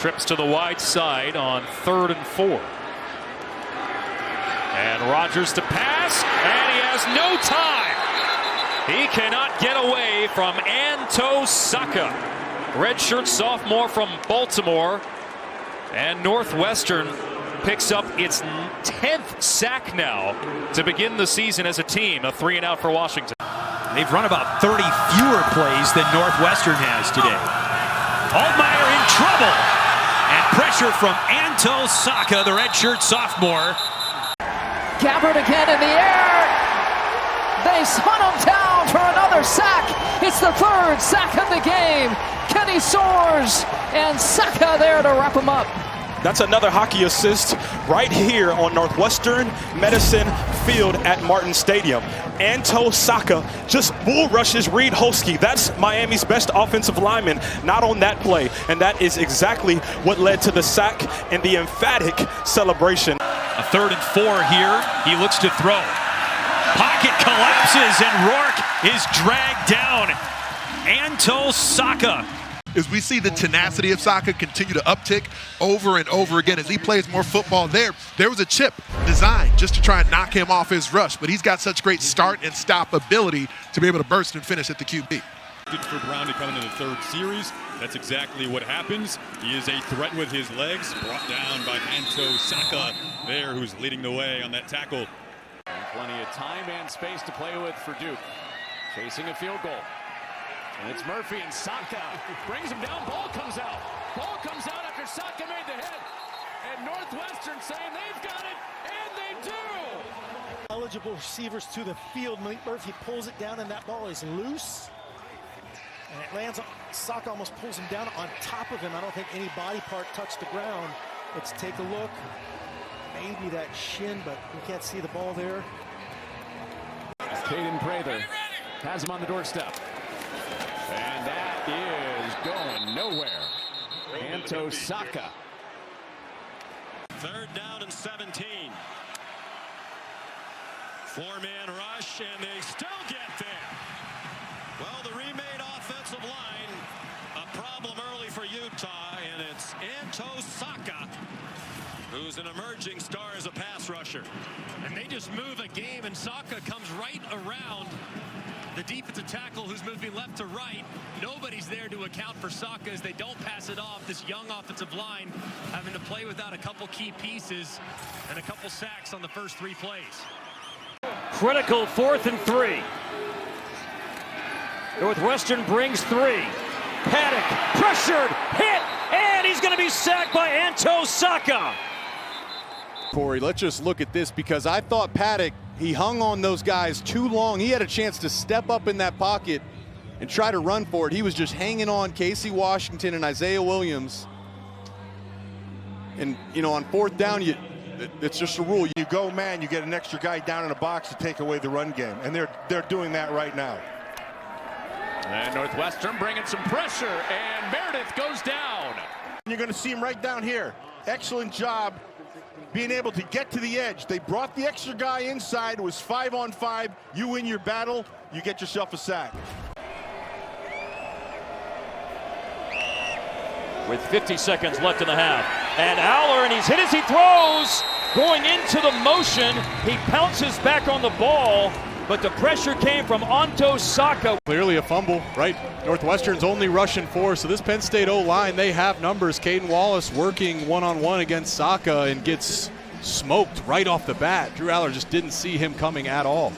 Trips to the wide side on 3rd and 4. And Rodgers to pass, and he has no time. He cannot get away from Anto Saka, redshirt sophomore from Baltimore. And Northwestern picks up its 10th sack now to begin the season as a team. A 3-and-out for Washington. They've run about 30 fewer plays than Northwestern has today. Altmaier in trouble. And pressure from Anto Saka, the redshirt sophomore. Gabbard again in the air. They hunt him down for another sack. It's the 3rd sack of the game. Kenny soars, and Saka there to wrap him up. That's another hockey assist right here on Northwestern Medicine Field at Martin Stadium. Anto Saka just bull rushes Reed Holsky. That's Miami's best offensive lineman, not on that play. And that is exactly what led to the sack and the emphatic celebration. A 3rd and 4 here. He looks to throw. Pocket collapses and Rourke is dragged down. Anto Saka. As we see the tenacity of Saka continue to uptick over and over again as he plays more football. There was a chip designed just to try and knock him off his rush, but he's got such great start and stop ability to be able to burst and finish at the QB. For Brown to come into the 3rd series. That's exactly what happens. He is a threat with his legs, brought down by Anto Saka there, who's leading the way on that tackle. And plenty of time and space to play with for Duke. Chasing a field goal. And it's Murphy, and Saka brings him down. Ball comes out. Ball comes out after Saka made the hit. And Northwestern saying they've got it, and they do. Eligible receivers to the field. Murphy pulls it down, and that ball is loose. And it lands on Saka, almost pulls him down on top of him. I don't think any body part touched the ground. Let's take a look. Maybe that shin, but we can't see the ball there. Caden Prather has him on the doorstep. And that is going nowhere. Anto Saka. 3rd down and 17. 4-man rush, and they still get there. Well, the remade offensive line, a problem early for Utah, and it's Anto Saka, who's an emerging star as a pass rusher. And they just move a game, and Saka comes right around the defensive tackle who's moving left to right. Nobody's there to account for Saka as they don't pass it off. This young offensive line having to play without a couple key pieces and a couple sacks on the first 3 plays. Critical 4th and 3. Northwestern brings 3. Paddock pressured, hit, and he's going to be sacked by Anto Saka. Corey, let's just look at this, because I thought Paddock, he hung on those guys too long. He had a chance to step up in that pocket and try to run for it. He was just hanging on Casey Washington and Isaiah Williams. And, you know, on 4th down, it's just a rule. You go man, you get an extra guy down in the box to take away the run game. And they're doing that right now. And Northwestern bringing some pressure, and Meredith goes down. You're going to see him right down here. Excellent job being able to get to the edge. They brought the extra guy inside. It was 5-on-5. You win your battle, you get yourself a sack. With 50 seconds left in the half. And Aller, and he's hit as he throws. Going into the motion, he pounces back on the ball, but the pressure came from Anto Saka. Clearly a fumble, right? Northwestern's only rushing 4, so this Penn State O-line, they have numbers. Caden Wallace working one-on-one against Saka and gets smoked right off the bat. Drew Aller just didn't see him coming at all.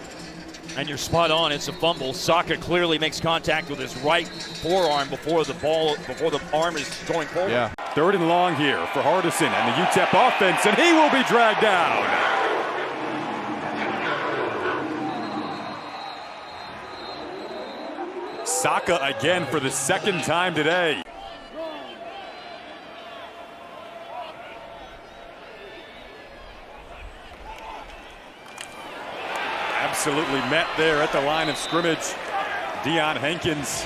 And you're spot on, it's a fumble. Saka clearly makes contact with his right forearm before the arm is going forward. Yeah. 3rd and long here for Hardison and the UTEP offense, and he will be dragged down. Saka again for the 2nd time today. Absolutely met there at the line of scrimmage. Deion Hankins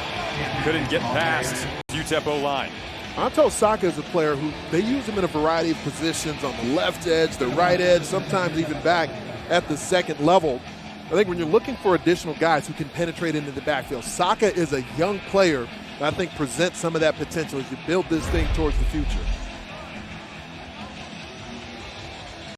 couldn't get past UTEP O-line. Anto Saka is a player who they use him in a variety of positions on the left edge, the right edge, sometimes even back at the 2nd level. I think when you're looking for additional guys who can penetrate into the backfield, Saka is a young player that I think presents some of that potential as you build this thing towards the future.